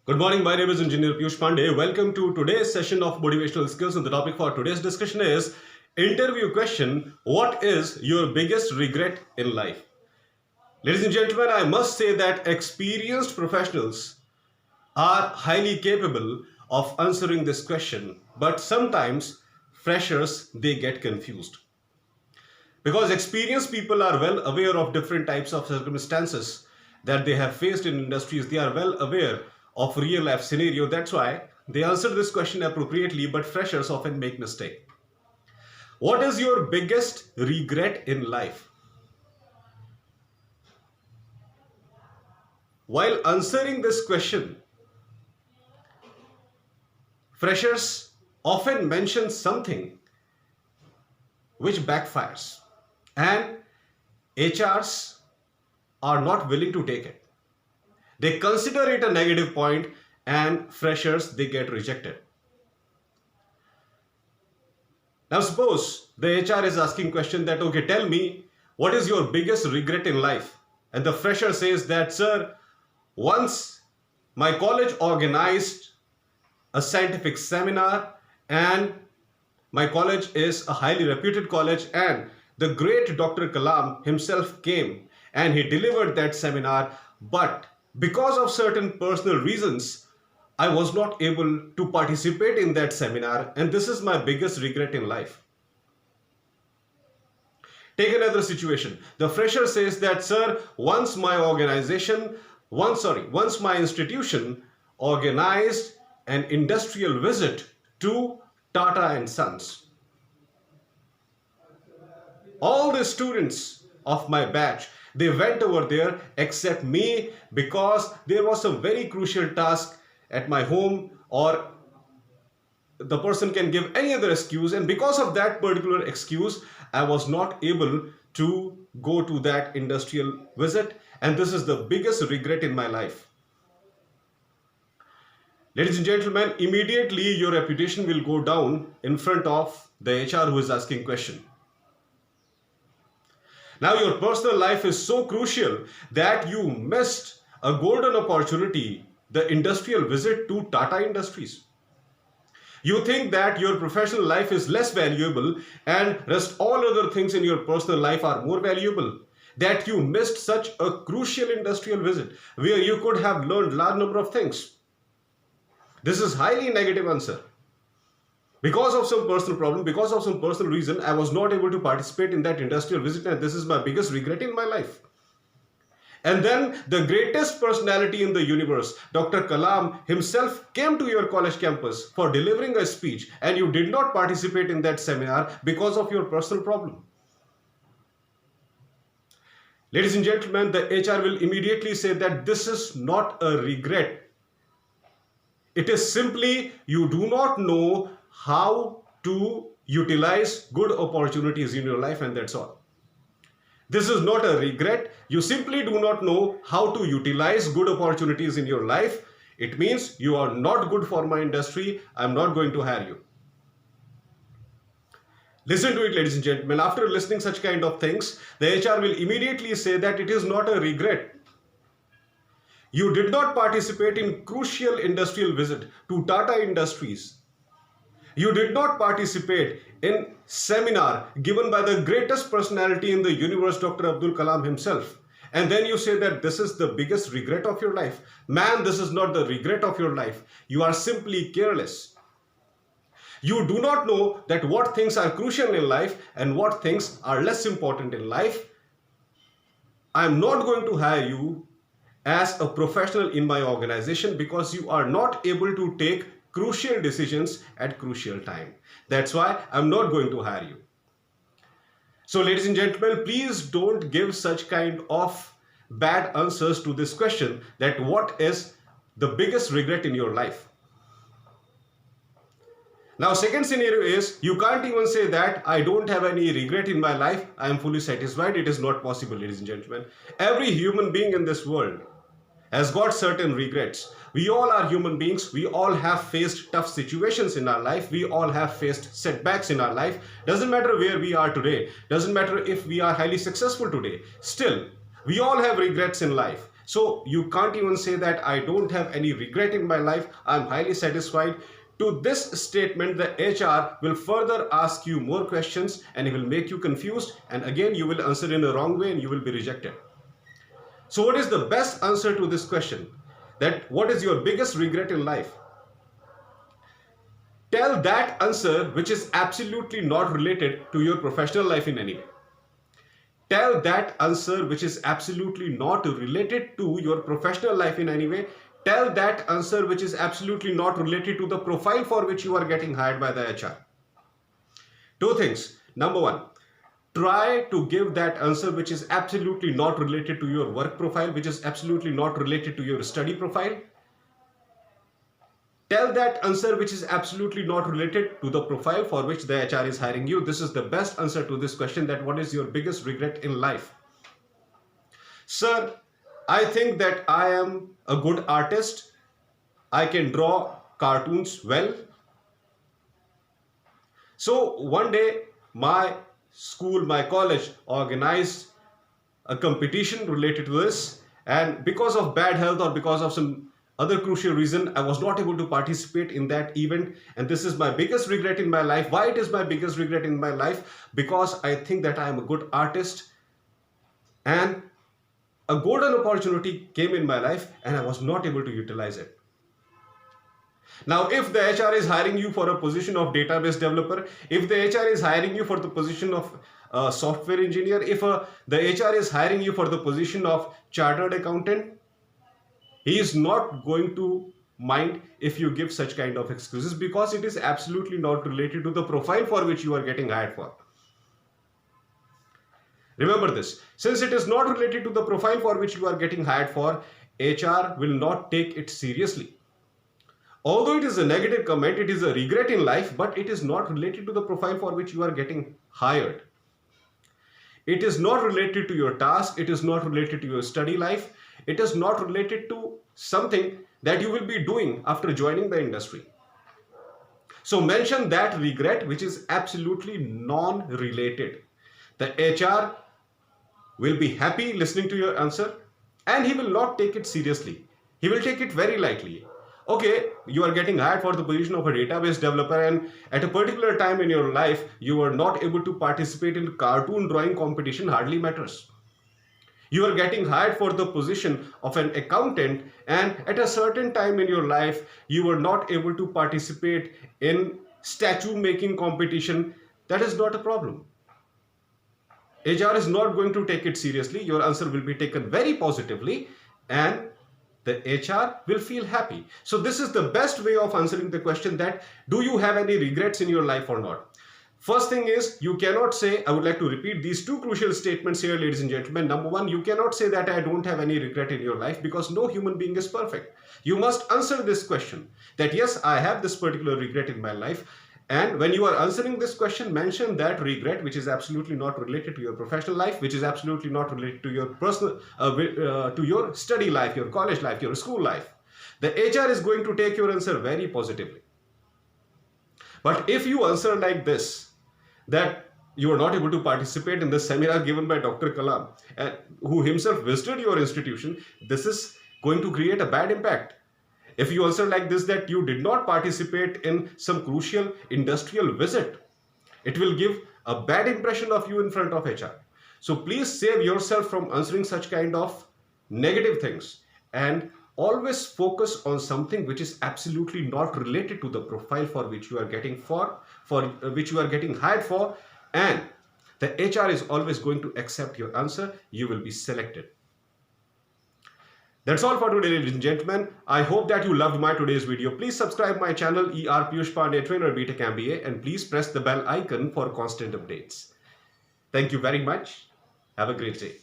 Good morning, my name is Engineer Piyush Pandey. Welcome to today's session of Motivational Skills, and the topic for today's discussion is interview question: what is your biggest regret in life? Ladies and gentlemen, I must say that experienced professionals are highly capable of answering this question, but sometimes freshers they get confused. Because experienced people are well aware of different types of circumstances that they have faced in industries. They are well aware of real life scenario. That's why they answer this question appropriately, but freshers often make mistake. What is your biggest regret in life? While answering this question, freshers often mention something which backfires, and HRs are not willing to take it. They consider it a negative point, and freshers they get rejected. Now suppose the HR is asking question that, okay, tell me what is your biggest regret in life? And the fresher says that, sir, once my college organized a scientific seminar, and my college is a highly reputed college, and the great Dr. Kalam himself came and he delivered that seminar, but because of certain personal reasons, I was not able to participate in that seminar, and this is my biggest regret in life. Take another situation. The fresher says that, sir, once my institution organized an industrial visit to Tata and Sons. All the students of my batch, they went over there except me, because there was a very crucial task at my home, or the person can give any other excuse, and because of that particular excuse, I was not able to go to that industrial visit, and this is the biggest regret in my life. Ladies and gentlemen, immediately your reputation will go down in front of the HR who is asking question. Now your personal life is so crucial that you missed a golden opportunity, the industrial visit to Tata Industries. You think that your professional life is less valuable and rest all other things in your personal life are more valuable, that you missed such a crucial industrial visit where you could have learned large number of things. This is highly negative answer. Because of some personal problem, because of some personal reason, I was not able to participate in that industrial visit, and this is my biggest regret in my life. And then the greatest personality in the universe, Dr. Kalam himself, came to your college campus for delivering a speech, and you did not participate in that seminar because of your personal problem. Ladies and gentlemen, the HR will immediately say that this is not a regret. It is simply you do not know how to utilize good opportunities in your life, and that's all. This is not a regret. You simply do not know how to utilize good opportunities in your life. It means you are not good for my industry. I'm not going to hire you. Listen to it, ladies and gentlemen. After listening such kind of things, the HR will immediately say that it is not a regret. You did not participate in crucial industrial visit to Tata Industries. You did not participate in seminar given by the greatest personality in the universe, Dr. Abdul Kalam himself. And then you say that this is the biggest regret of your life. Man, this is not the regret of your life. You are simply careless. You do not know that what things are crucial in life and what things are less important in life. I am not going to hire you as a professional in my organization because you are not able to take crucial decisions at crucial time. That's why I'm not going to hire you. So ladies and gentlemen, please don't give such kind of bad answers to this question that what is the biggest regret in your life. Now second scenario is you can't even say that I don't have any regret in my life, I am fully satisfied. It is not possible, ladies and gentlemen. Every human being in this world has got certain regrets. We all are human beings. We all have faced tough situations in our life. We all have faced setbacks in our life. Doesn't matter where we are today. Doesn't matter if we are highly successful today. Still, we all have regrets in life. So you can't even say that I don't have any regret in my life, I'm highly satisfied. To this statement, the HR will further ask you more questions and it will make you confused, and again you will answer in a wrong way and you will be rejected. So what is the best answer to this question? That what is your biggest regret in life? Tell that answer which is absolutely not related to your professional life in any way. Tell that answer which is absolutely not related to your professional life in any way. Tell that answer which is absolutely not related to the profile for which you are getting hired by the HR. Two things. Number one, try to give that answer which is absolutely not related to your work profile, which is absolutely not related to your study profile. Tell that answer which is absolutely not related to the profile for which the HR is hiring you. This is the best answer to this question, that what is your biggest regret in life? Sir, I think that I am a good artist. I can draw cartoons well. So one day my school, my college organized a competition related to this, and because of bad health or because of some other crucial reason, I was not able to participate in that event, and this is my biggest regret in my life. Why it is my biggest regret in my life? Because I think that I am a good artist and a golden opportunity came in my life and I was not able to utilize it. Now, if the HR is hiring you for a position of database developer, if the HR is hiring you for the position of software engineer, if the HR is hiring you for the position of chartered accountant, he is not going to mind if you give such kind of excuses, because it is absolutely not related to the profile for which you are getting hired for. Remember this, since it is not related to the profile for which you are getting hired for, HR will not take it seriously. Although it is a negative comment, it is a regret in life, but it is not related to the profile for which you are getting hired. It is not related to your task, it is not related to your study life, it is not related to something that you will be doing after joining the industry. So mention that regret which is absolutely non-related. The HR will be happy listening to your answer and he will not take it seriously. He will take it very lightly. Okay, you are getting hired for the position of a database developer, and at a particular time in your life you were not able to participate in cartoon drawing competition, hardly matters. You are getting hired for the position of an accountant, and at a certain time in your life you were not able to participate in statue making competition. That is not a problem. HR is not going to take it seriously. Your answer will be taken very positively and the HR will feel happy. So this is the best way of answering the question, that do you have any regrets in your life or not? First thing is, you cannot say, I would like to repeat these two crucial statements here, ladies and gentlemen. Number one, you cannot say that I don't have any regret in your life, because no human being is perfect. You must answer this question, that yes, I have this particular regret in my life. And when you are answering this question, mention that regret which is absolutely not related to your professional life, which is absolutely not related to your personal, to your study life, your college life, your school life. The HR is going to take your answer very positively. But if you answer like this, that you are not able to participate in the seminar given by Dr. Kalam, who himself visited your institution, this is going to create a bad impact. If you answer like this, that you did not participate in some crucial industrial visit, it will give a bad impression of you in front of HR. So please save yourself from answering such kind of negative things and always focus on something which is absolutely not related to the profile for which you are getting which you are getting hired for, and the HR is always going to accept your answer. You will be selected. That's all for today, ladies and gentlemen. I hope that you loved my today's video. Please subscribe my channel ER Piyush Pandey, Trainer BTech MBA, and please press the bell icon for constant updates. Thank you very much. Have a great day.